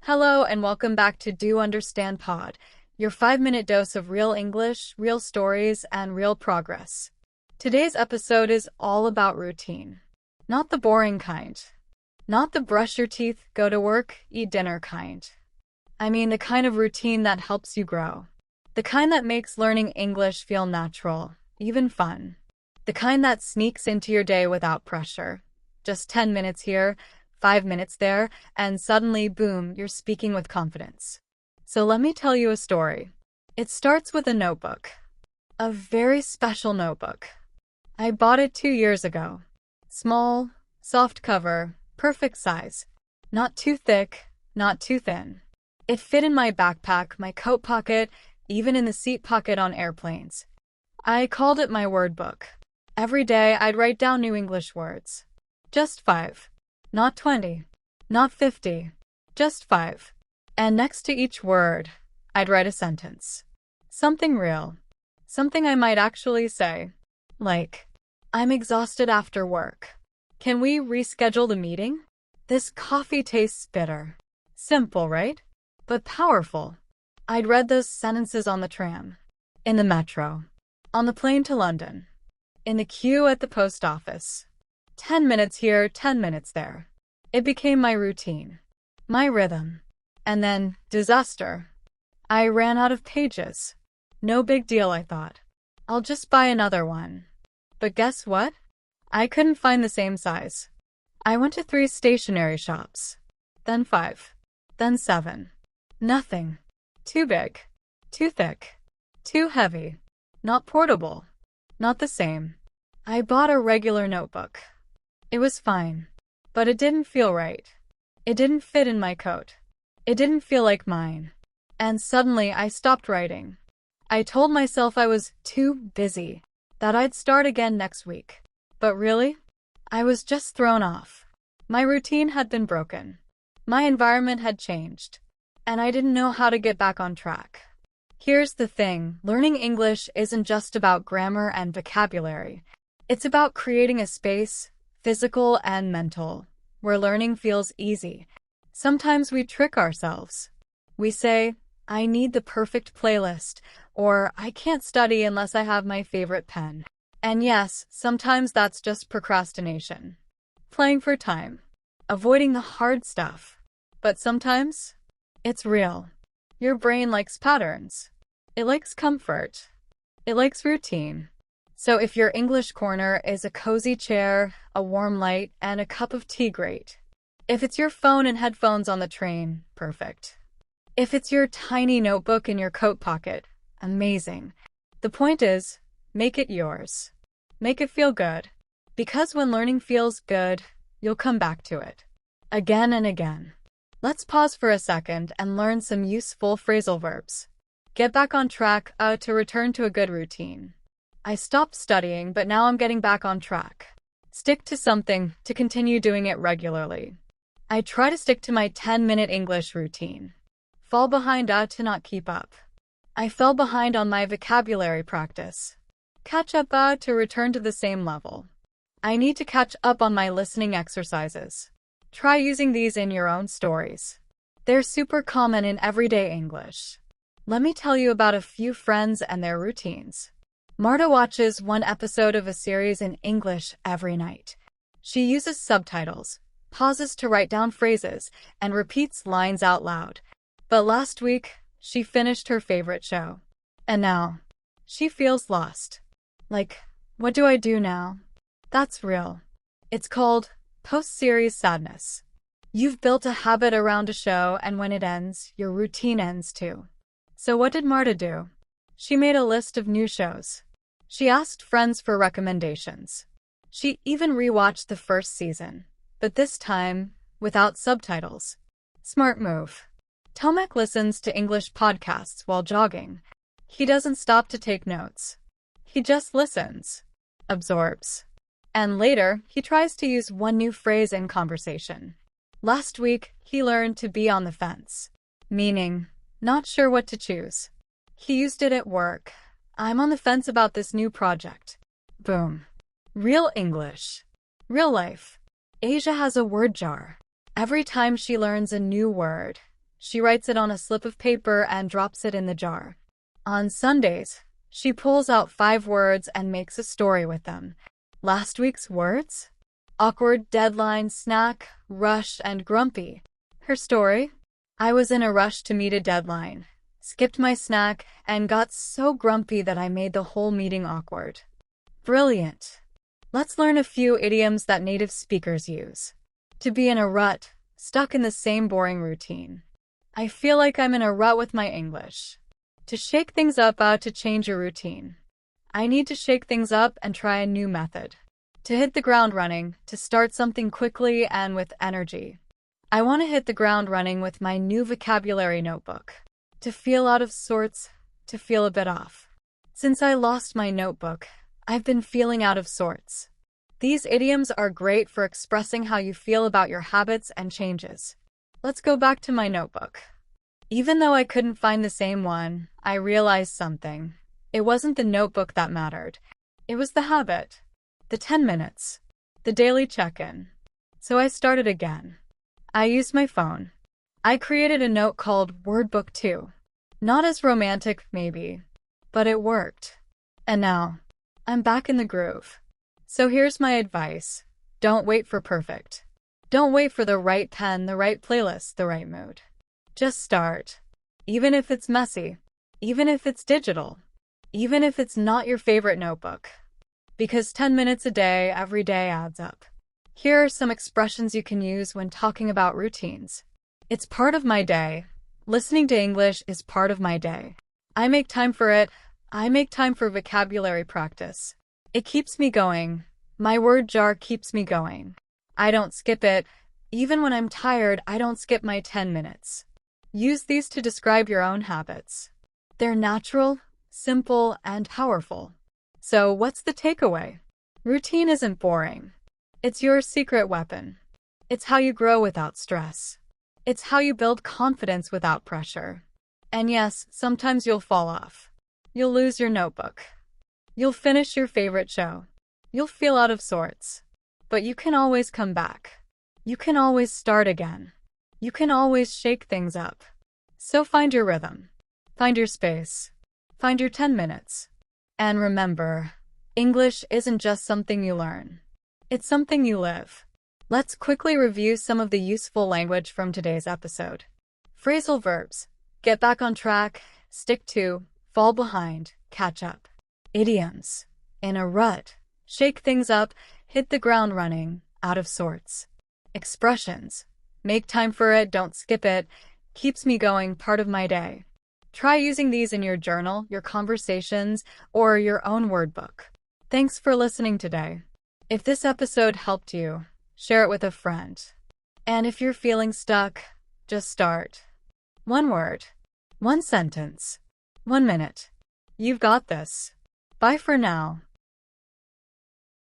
Hello and welcome back to Do Understand Pod, your 5-minute dose of real English, real stories, and real progress. Today's episode is all about routine. Not the boring kind. Not the brush your teeth, go to work, eat dinner kind. I mean the kind of routine that helps you grow. The kind that makes learning English feel natural, even fun. The kind that sneaks into your day without pressure. Just 10 minutes here, 5 minutes there, and suddenly, boom, you're speaking with confidence. So let me tell you a story. It starts with a notebook. A very special notebook. I bought it 2 years ago. Small, soft cover, perfect size. Not too thick, not too thin. It fit in my backpack, my coat pocket, even in the seat pocket on airplanes. I called it my word book. Every day I'd write down new English words. Just 5. Not 20, not 50, just 5. And next to each word, I'd write a sentence. Something real. Something I might actually say. Like, I'm exhausted after work. Can we reschedule the meeting? This coffee tastes bitter. Simple, right? But powerful. I'd read those sentences on the tram, in the metro, on the plane to London, in the queue at the post office. 10 minutes here, 10 minutes there. It became my routine, my rhythm. And then, disaster. I ran out of pages. No big deal, I thought. I'll just buy another one. But guess what? I couldn't find the same size. I went to 3 stationery shops. Then 5. Then 7. Nothing. Too big. Too thick. Too heavy. Not portable. Not the same. I bought a regular notebook. It was fine, but it didn't feel right. It didn't fit in my coat. It didn't feel like mine. And suddenly I stopped writing. I told myself I was too busy, that I'd start again next week. But really, I was just thrown off. My routine had been broken. My environment had changed. And I didn't know how to get back on track. Here's the thing, learning English isn't just about grammar and vocabulary. It's about creating a space, physical and mental, where learning feels easy. Sometimes we trick ourselves. We say, I need the perfect playlist, or I can't study unless I have my favorite pen. And yes, sometimes that's just procrastination. Playing for time. Avoiding the hard stuff. But sometimes, it's real. Your brain likes patterns. It likes comfort. It likes routine. So if your English corner is a cozy chair, a warm light, and a cup of tea, great. If it's your phone and headphones on the train, perfect. If it's your tiny notebook in your coat pocket, amazing. The point is, make it yours. Make it feel good. Because when learning feels good, you'll come back to it. Again and again. Let's pause for a second and learn some useful phrasal verbs. Get back on track to return to a good routine. I stopped studying, but now I'm getting back on track. Stick to something to continue doing it regularly. I try to stick to my 10-minute English routine. Fall behind to not keep up. I fell behind on my vocabulary practice. Catch up to return to the same level. I need to catch up on my listening exercises. Try using these in your own stories. They're super common in everyday English. Let me tell you about a few friends and their routines. Marta watches 1 episode of a series in English every night. She uses subtitles, pauses to write down phrases, and repeats lines out loud. But last week, she finished her favorite show. And now, she feels lost. Like, what do I do now? That's real. It's called post-series sadness. You've built a habit around a show, and when it ends, your routine ends too. So what did Marta do? She made a list of new shows. She asked friends for recommendations. She even rewatched the first season, but this time, without subtitles. Smart move. Tomek listens to English podcasts while jogging. He doesn't stop to take notes. He just listens, absorbs. And later, he tries to use one new phrase in conversation. Last week, he learned to be on the fence, meaning, not sure what to choose. He used it at work. I'm on the fence about this new project. Boom. Real English. Real life. Asia has a word jar. Every time she learns a new word, She writes it on a slip of paper and drops it in the jar. On Sundays, she pulls out 5 words and makes a story with them. Last week's words? Awkward, deadline, snack, rush, and grumpy. Her story? I was in a rush to meet a deadline, skipped my snack, and got so grumpy that I made the whole meeting awkward. Brilliant. Let's learn a few idioms that native speakers use. To be in a rut, stuck in the same boring routine. I feel like I'm in a rut with my English. To shake things up, to change your routine. I need to shake things up and try a new method. To hit the ground running, to start something quickly and with energy. I want to hit the ground running with my new vocabulary notebook. To feel out of sorts, to feel a bit off. Since I lost my notebook, I've been feeling out of sorts. These idioms are great for expressing how you feel about your habits and changes. Let's go back to my notebook. Even though I couldn't find the same one, I realized something. It wasn't the notebook that mattered. It was the habit. The 10 minutes. The daily check-in. So I started again. I used my phone. I created a note called Word Book 2. Not as romantic, maybe, but it worked. And now, I'm back in the groove. So here's my advice. Don't wait for perfect. Don't wait for the right pen, the right playlist, the right mood. Just start. Even if it's messy. Even if it's digital. Even if it's not your favorite notebook. Because 10 minutes a day, every day adds up. Here are some expressions you can use when talking about routines. It's part of my day. Listening to English is part of my day. I make time for it. I make time for vocabulary practice. It keeps me going. My word jar keeps me going. I don't skip it. Even when I'm tired, I don't skip my 10 minutes. Use these to describe your own habits. They're natural, simple, and powerful. So what's the takeaway? Routine isn't boring. It's your secret weapon. It's how you grow without stress. It's how you build confidence without pressure. And yes, sometimes you'll fall off. You'll lose your notebook. You'll finish your favorite show. You'll feel out of sorts. But you can always come back. You can always start again. You can always shake things up. So find your rhythm. Find your space. Find your 10 minutes. And remember, English isn't just something you learn. It's something you live. Let's quickly review some of the useful language from today's episode. Phrasal verbs. Get back on track, stick to, fall behind, catch up. Idioms. In a rut. Shake things up, hit the ground running, out of sorts. Expressions. Make time for it, don't skip it. Keeps me going, part of my day. Try using these in your journal, your conversations, or your own word book. Thanks for listening today. If this episode helped you, share it with a friend. And if you're feeling stuck, just start. 1 word. 1 sentence. 1 minute. You've got this. Bye for now.